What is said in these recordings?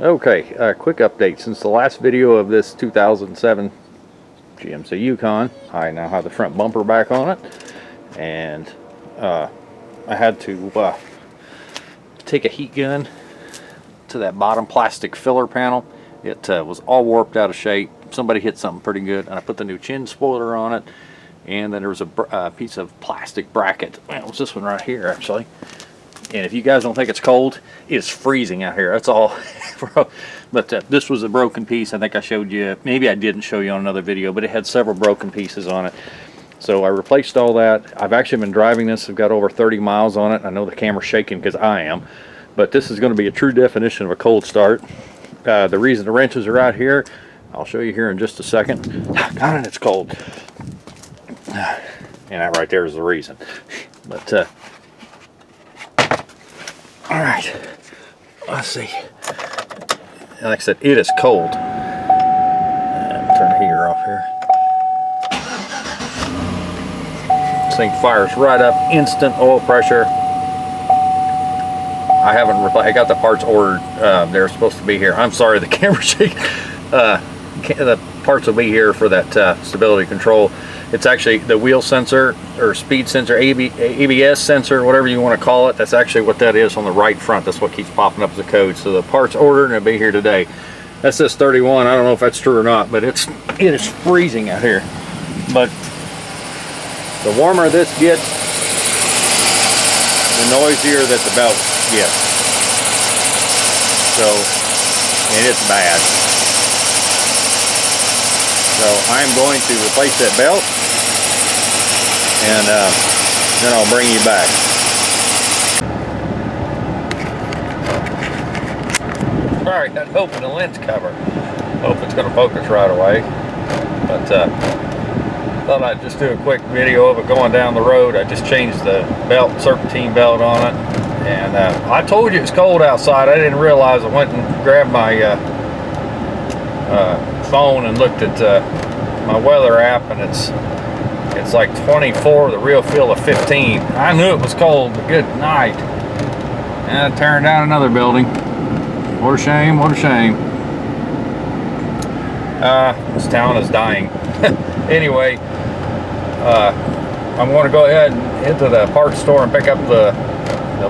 Okay, quick update. Since the last video of this 2007 GMC Yukon, I now have the front bumper back on it, and I had to take a heat gun to that bottom plastic filler panel. It was all warped out of shape. Somebody hit something pretty good, and I put the new chin spoiler on it, and then there was a piece of plastic bracket. Well, it was this one right here, actually. And if you guys don't think it's cold, it's freezing out here. That's all. But this was a broken piece. I think I showed you, maybe I didn't show you on another video, but it had several broken pieces on it. So I replaced all that. I've actually been driving this. I've got over 30 miles on it. I know the camera's shaking because I am. But this is going to be a true definition of a cold start. The reason the wrenches are out here, I'll show you here in just a second. God, and it's cold. And that right there is the reason. But all right, let's see. Like I said, it is cold. Turn the heater off here. This thing fires right up, instant oil pressure. I haven't replaced. I got the parts ordered. They're supposed to be here. I'm sorry, the camera's shaking. The parts will be here for that stability control. It's actually the wheel sensor or speed sensor, ABS sensor, whatever you want to call it. That's actually what that is on the right front. That's what keeps popping up as a code. So the part's ordered and it'll be here today. That says 31. I don't know if that's true or not, but it is freezing out here. But the warmer this gets, the noisier that the belt gets. So, and it's bad. So I'm going to replace that belt, and then I'll bring you back. Alright, I'm open the lens cover. Hope it's going to focus right away. But thought I'd just do a quick video of it going down the road. I just changed the belt, serpentine belt on it. And I told you it's cold outside. I didn't realize. I went and grabbed my phone and looked at my weather app, and it's like 24, the real feel of 15. I knew it was cold, but good night. And tearing down another building. What a shame, what a shame. This town is dying. Anyway, I'm going to go ahead and head to the parts store and pick up the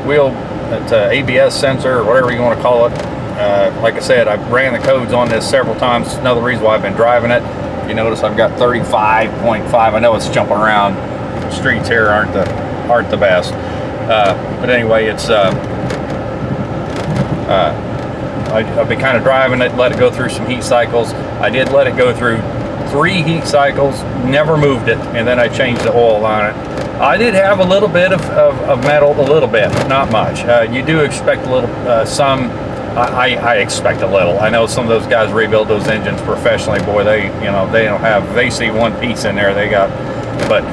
wheel, that ABS sensor, or whatever you want to call it. Like I said, I've ran the codes on this several times. Another reason why I've been driving it. You notice I've got 35.5. I know it's jumping around. The streets here aren't the best. But anyway, it's I've been kind of driving it, let it go through some heat cycles. I did let it go through 3 heat cycles, never moved it, and then I changed the oil on it. I did have a little bit of metal, a little bit, not much. You do expect a little, some. I expect a little. I know some of those guys rebuild those engines professionally. Boy, they don't have. They see one piece in there, they got. But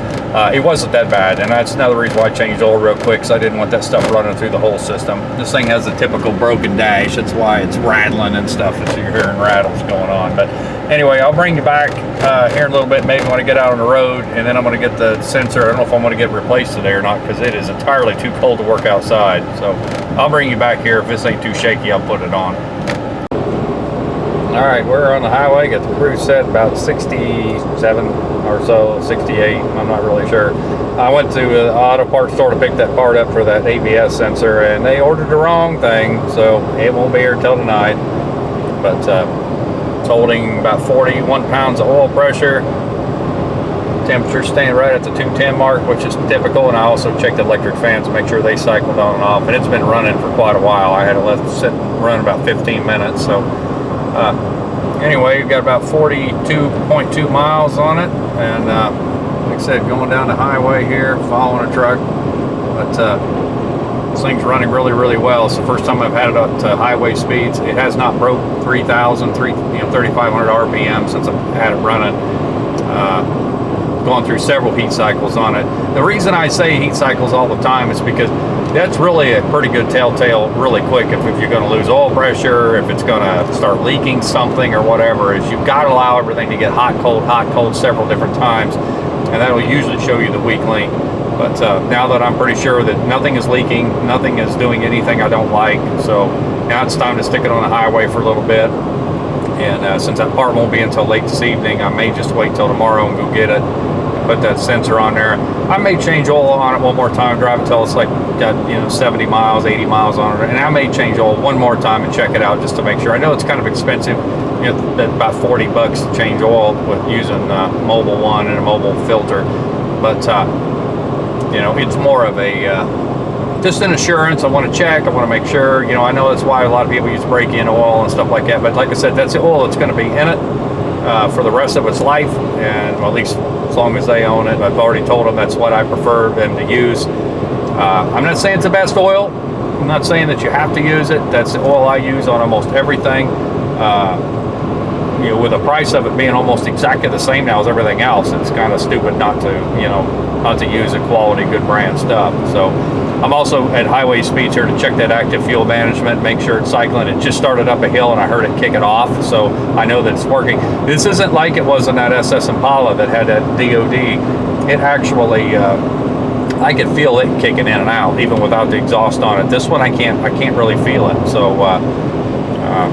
it wasn't that bad, and that's another reason why I changed oil real quick, because I didn't want that stuff running through the whole system. This thing has a typical broken dash. That's why it's rattling and stuff. That you're hearing rattles going on. But anyway, I'll bring you back here in a little bit, maybe when I get out on the road, and then I'm going to get the sensor. I don't know if I'm going to get replaced today or not, because it is entirely too cold to work outside. So I'll bring you back here. If this ain't too shaky, I'll put it on. All right, we're on the highway. Got the cruise set about 67 or so, 68. I'm not really sure. I went to the auto parts store to pick that part up for that ABS sensor, and they ordered the wrong thing, so it won't be here till tonight. But it's holding about 41 pounds of oil pressure. Temperature staying right at the 210 mark, which is typical. And I also checked the electric fans to make sure they cycled on and off, and it's been running for quite a while. I had it let it sit and run about 15 minutes. So anyway, we've got about 42.2 miles on it, and like I said, going down the highway here, following a truck. But this thing's running really, really well. It's the first time I've had it up to highway speeds. It has not broke 3,000, 3,500 RPM since I've had it running. Gone through several heat cycles on it. The reason I say heat cycles all the time is because that's really a pretty good telltale really quick if you're going to lose oil pressure, if it's going to start leaking something or whatever. Is you've got to allow everything to get hot, cold several different times, and that will usually show you the weak link. But now that I'm pretty sure that nothing is leaking, nothing is doing anything I don't like, so now it's time to stick it on the highway for a little bit. And since that part won't be until late this evening, I may just wait till tomorrow and go get it and put that sensor on there. I may change oil on it one more time, drive until it's like got 70 miles, 80 miles on it, and I may change oil one more time and check it out just to make sure. I know it's kind of expensive, about 40 bucks to change oil with using Mobil 1 and a Mobil filter, but it's more of a just an assurance. I want to check, I want to make sure. I know that's why a lot of people use break-in oil and stuff like that, but like I said, that's the oil that's going to be in it for the rest of its life, and well, at least as long as they own it. I've already told them that's what I prefer them to use. I'm not saying it's the best oil. I'm not saying that you have to use it. That's the oil I use on almost everything. With the price of it being almost exactly the same now as everything else, it's kind of stupid not to, not to use a quality, good brand stuff. So I'm also at highway speeds here to check that active fuel management, make sure it's cycling. It just started up a hill and I heard it kick it off, so I know that it's working. This isn't like it was in that SS Impala that had that DOD. It actually, I can feel it kicking in and out even without the exhaust on it. This one I can't really feel it. So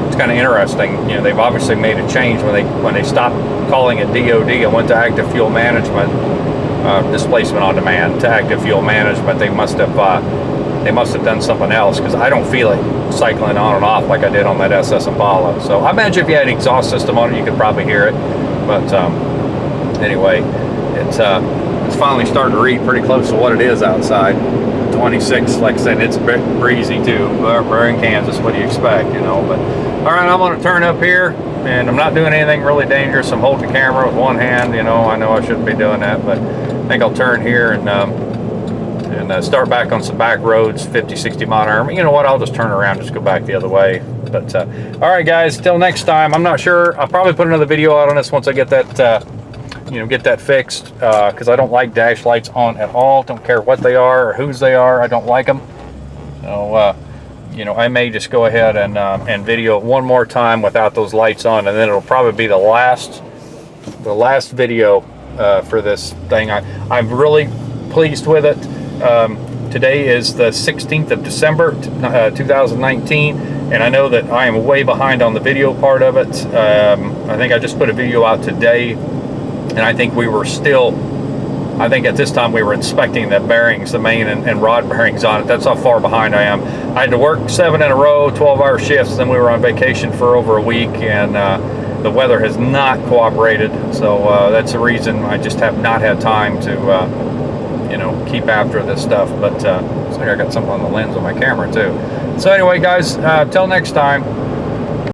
it's kind of interesting. They've obviously made a change when they stopped calling it DOD and went to active fuel management. Displacement on demand to active fuel management. They must have done something else, because I don't feel it cycling on and off like I did on that SS Impala. So I imagine if you had an exhaust system on it, you could probably hear it. But anyway, it's finally starting to read pretty close to what it is outside. 26, like I said, it's breezy too. We're in Kansas, what do you expect, But all right, I'm going to turn up here, and I'm not doing anything really dangerous. I'm holding the camera with one hand. I know I shouldn't be doing that, but I think I'll turn here and start back on some back roads, 50, 60 mile an hour. You know what? I'll just turn around, just go back the other way. But all right, guys. Till next time. I'm not sure. I'll probably put another video out on this once I get that. Get that fixed, because I don't like dash lights on at all. Don't care what they are or whose they are. I don't like them. So, I may just go ahead and video it one more time without those lights on, and then it'll probably be the last video for this thing. I'm really pleased with it. Today is the 16th of December, 2019, and I know that I am way behind on the video part of it. I think I just put a video out today, and I think at this time we were inspecting the bearings, the main and rod bearings on it. That's how far behind I am. I had to work 7 in a row, 12-hour shifts, then we were on vacation for over a week, and the weather has not cooperated. So that's the reason I just have not had time to keep after this stuff. But looks like I got something on the lens on my camera too. So anyway, guys, till next time.